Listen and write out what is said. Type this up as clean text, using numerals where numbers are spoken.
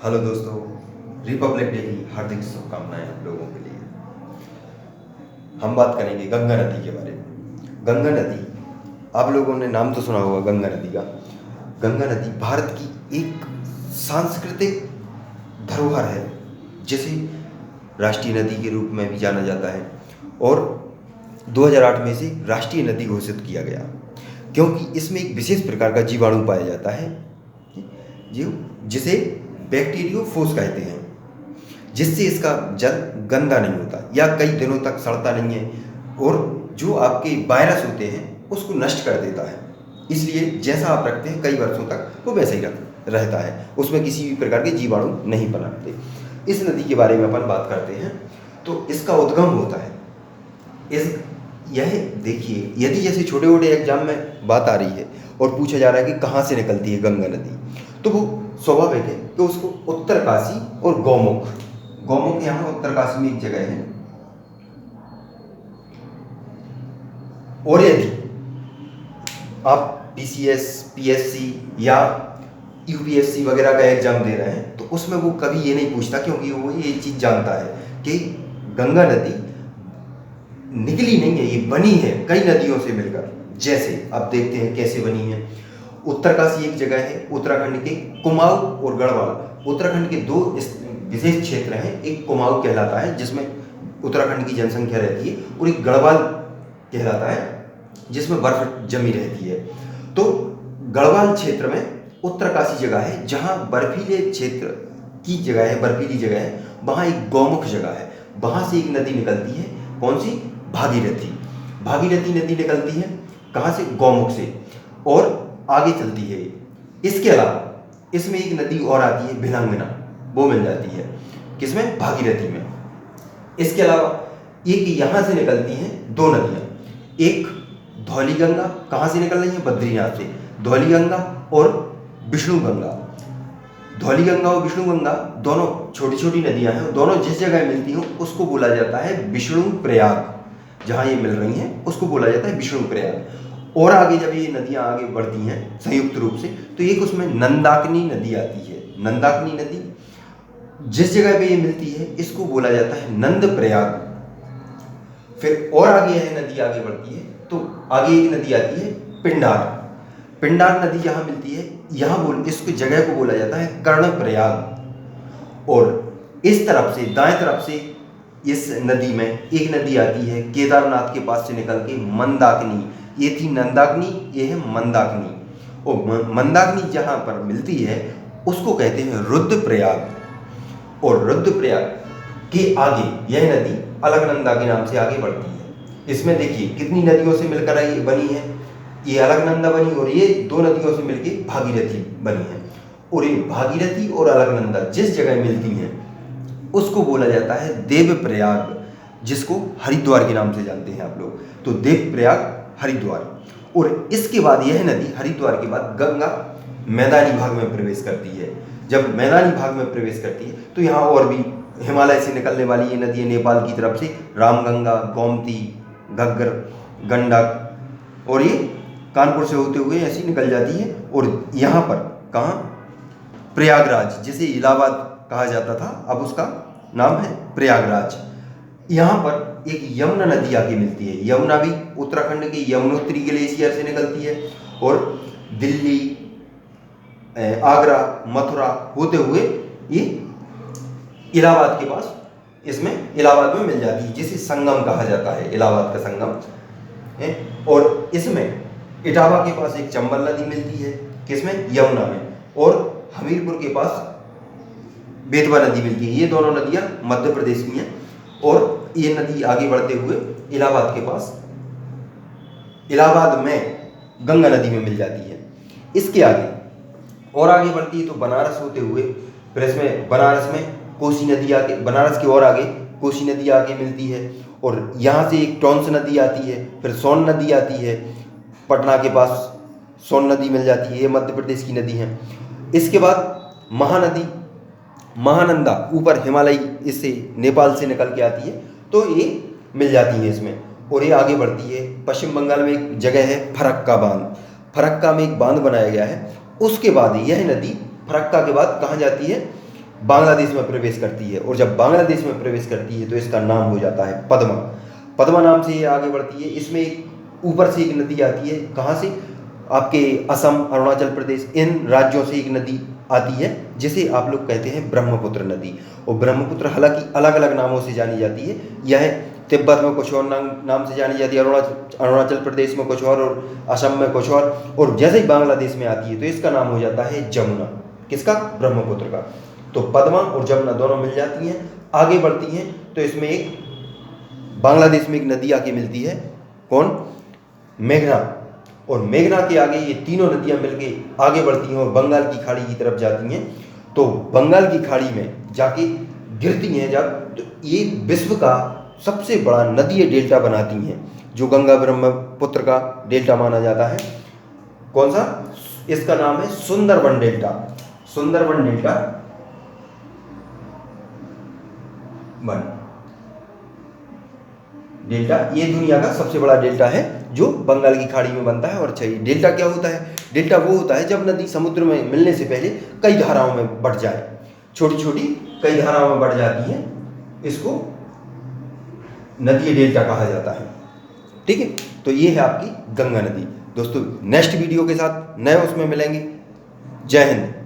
Hello दोस्तों, Republic day की हार्दिक शुभकामनाएं आप लोगों के लिए। हम बात करेंगे गंगा नदी के बारे में। गंगा नदी, आप लोगों ने नाम तो सुना होगा गंगा नदी का। गंगा नदी भारत की एक सांस्कृतिक धरोहर है, जिसे राष्ट्रीय नदी के रूप में भी जाना जाता है और 2008 में से राष्ट्रीय नदी घोषित किया गया, क्योंकि इसमें एक विशेष प्रकार का जीवाणु पाया जाता है जो जिसे बैक्टीरियोफोस कहते हैं, जिससे इसका जल गंदा नहीं होता या कई दिनों तक सड़ता नहीं है और जो आपके वायरस होते हैं उसको नष्ट कर देता है। इसलिए जैसा आप रखते हैं कई वर्षों तक वो वैसे ही रहता है, उसमें किसी भी प्रकार के जीवाणु नहीं पनपते। इस नदी के बारे में अपन बात करते हैं तो इसका उद्गम होता है इस यह देखिए, यदि जैसे छोटे छोटे एग्जाम में बात आ रही है और पूछा जा रहा है कि कहाँ से निकलती है गंगा नदी, तो वो स्वाभाविक है कि उसको उत्तरकाशी और गौमुख, गौमुख यहाँ उत्तरकाशी में एक जगह है। और यदि आप पीसीएस, पीएससी या यूपीएससी वगैरह का एग्जाम दे रहे हैं तो उसमें वो कभी ये नहीं पूछता, क्योंकि वो ये चीज़ जानता है कि गंगा नदी निकली नहीं है, ये बनी है कई नदियों से मिलकर। जैसे आप देखते हैं कैसे बनी है। उत्तरकाशी एक जगह है उत्तराखंड के कुमाऊं और गढ़वाल। उत्तराखंड के दो विशेष क्षेत्र हैं, एक कुमाऊं कहलाता है जिसमें उत्तराखंड की जनसंख्या रहती है और एक गढ़वाल कहलाता है जिसमें बर्फ जमी रहती है। तो गढ़वाल क्षेत्र में उत्तरकाशी जगह है जहाँ बर्फीले क्षेत्र की जगह है, बर्फीली जगह है, वहाँ एक गौमुख जगह है। वहाँ से एक नदी निकलती है, कौन सी? भागीरथी। भागीरथी नदी निकलती है कहाँ से? गौमुख से, और आगे चलती है। इसके अलावा इसमें एक नदी और आती है भिलंगना, वो मिल जाती है किसमें? भागीरथी में। इसके अलावा एक यहाँ से निकलती हैं दो नदियाँ, एक धौली गंगा, कहाँ से निकल रही है? बद्रीनाथ से। धौली गंगा और विष्णु गंगा। धौली गंगा और विष्णु गंगा दोनों छोटी छोटी नदियाँ हैं, दोनों जिस जगह मिलती हैं उसको बोला जाता है विष्णु प्रयाग। जहाँ ये मिल रही हैं उसको बोला जाता है विष्णु प्रयाग। और आगे जब ये नदियाँ आगे बढ़ती हैं संयुक्त रूप से तो एक उसमें नंदाकिनी नदी आती है। नंदाकिनी नदी जिस जगह पे ये मिलती है इसको बोला जाता है नंद प्रयाग। फिर और आगे यह नदी आगे बढ़ती है तो आगे एक नदी आती है पिंडार। पिंडार नदी जहाँ मिलती है यहाँ इसको जगह को बोला जाता है कर्णप्रयाग। और इस तरफ से दाएं तरफ से इस नदी में एक नदी आती है केदारनाथ के पास से निकल के मंदाकिनी। ये थी नंदाकिनी, ये है मंदाकिनी। और मंदाकिनी जहाँ पर मिलती है उसको कहते हैं रुद्रप्रयाग। और रुद्रप्रयाग के आगे यह नदी अलकनंदा के नाम से आगे बढ़ती है। इसमें देखिए कितनी नदियों से मिलकर ये बनी है, ये अलकनंदा बनी और ये दो नदियों से मिलकर भागीरथी बनी है। और ये भागीरथी और अलकनंदा जिस जगह मिलती हैं उसको बोला जाता है देवप्रयाग, जिसको हरिद्वार के नाम से जानते हैं आप लोग। तो देवप्रयाग, हरिद्वार। और इसके बाद यह नदी हरिद्वार के बाद गंगा मैदानी भाग में प्रवेश करती है। जब मैदानी भाग में प्रवेश करती है तो यहाँ और भी हिमालय से निकलने वाली ये नदी है नेपाल की तरफ से, रामगंगा, गोमती, घग्गर, गंडक, और ये कानपुर से होते हुए ऐसी निकल जाती है। और यहाँ पर कहाँ? प्रयागराज, जिसे इलाहाबाद कहा जाता था अब उसका नाम है प्रयागराज। यहाँ पर एक यमुना नदी आके मिलती है। यमुना भी उत्तराखंड के यमुनोत्री ग्लेशियर से निकलती है और दिल्ली, आगरा, मथुरा होते हुए ये इलाहाबाद के पास, इसमें इलाहाबाद में मिल जाती है, जिसे संगम कहा जाता है, इलाहाबाद का संगम है। और इसमें इटावा के पास एक चंबल नदी मिलती है, किसमें? यमुना में। और हमीरपुर के पास बेतवा नदी मिलती है। ये दोनों नदियाँ मध्य प्रदेश की हैं। और ये नदी आगे बढ़ते हुए इलाहाबाद के पास, इलाहाबाद में गंगा नदी में मिल जाती है। इसके आगे और आगे बढ़ती है तो बनारस होते हुए फिर इसमें बनारस में कोसी नदी आके, बनारस के और आगे कोसी नदी आगे मिलती है। और यहाँ से एक टॉन्स नदी आती है, फिर सोन नदी आती है, पटना के पास सोन नदी मिल जाती है, ये मध्य प्रदेश की नदी है। इसके बाद महानदी महानंदा ऊपर हिमालय इससे नेपाल से निकल के आती है तो ये मिल जाती है इसमें। और ये आगे बढ़ती है। पश्चिम बंगाल में एक जगह है फरक्का बांध, फरक्का में एक बांध बनाया गया है। उसके बाद यह नदी फरक्का के बाद कहाँ जाती है? बांग्लादेश में प्रवेश करती है, और जब बांग्लादेश में प्रवेश करती है तो इसका नाम हो जाता है पद्मा। पद्मा नाम से ये आगे बढ़ती है। इसमें एक ऊपर से एक नदी आती है, कहाँ से, आपके असम, अरुणाचल प्रदेश, इन राज्यों से एक नदी आती है जिसे आप लोग कहते हैं ब्रह्मपुत्र नदी। और ब्रह्मपुत्र हालांकि अलग अलग नामों से जानी जाती है। यह तिब्बत में कुछ और नाम से जानी जाती है, अरुणाचल प्रदेश में कुछ और असम में कुछ और जैसे ही बांग्लादेश में आती है तो इसका नाम हो जाता है जमुना। किसका? ब्रह्मपुत्र का। तो पद्मा और जमुना दोनों मिल जाती हैं, आगे बढ़ती हैं तो इसमें एक बांग्लादेश में एक नदी आके मिलती है, कौन? मेघना। और मेघना के आगे ये तीनों नदियां मिलके आगे बढ़ती हैं और बंगाल की खाड़ी की तरफ जाती हैं। तो बंगाल की खाड़ी में जाके गिरती हैं जब, तो ये विश्व का सबसे बड़ा नदी डेल्टा बनाती हैं, जो गंगा ब्रह्मपुत्र का डेल्टा माना जाता है। कौन सा? इसका नाम है Sundarban delta. Sundarban delta delta ये दुनिया का सबसे बड़ा डेल्टा है जो बंगाल की खाड़ी में बनता है। और अच्छा, ये डेल्टा क्या होता है? डेल्टा वो होता है जब नदी समुद्र में मिलने से पहले कई धाराओं में बढ़ जाए, छोटी छोटी कई धाराओं में बढ़ जाती है, इसको नदी डेल्टा कहा जाता है। ठीक है, तो ये है आपकी गंगा नदी। दोस्तों नेक्स्ट वीडियो के साथ नए उसमें मिलेंगे। जय हिंद।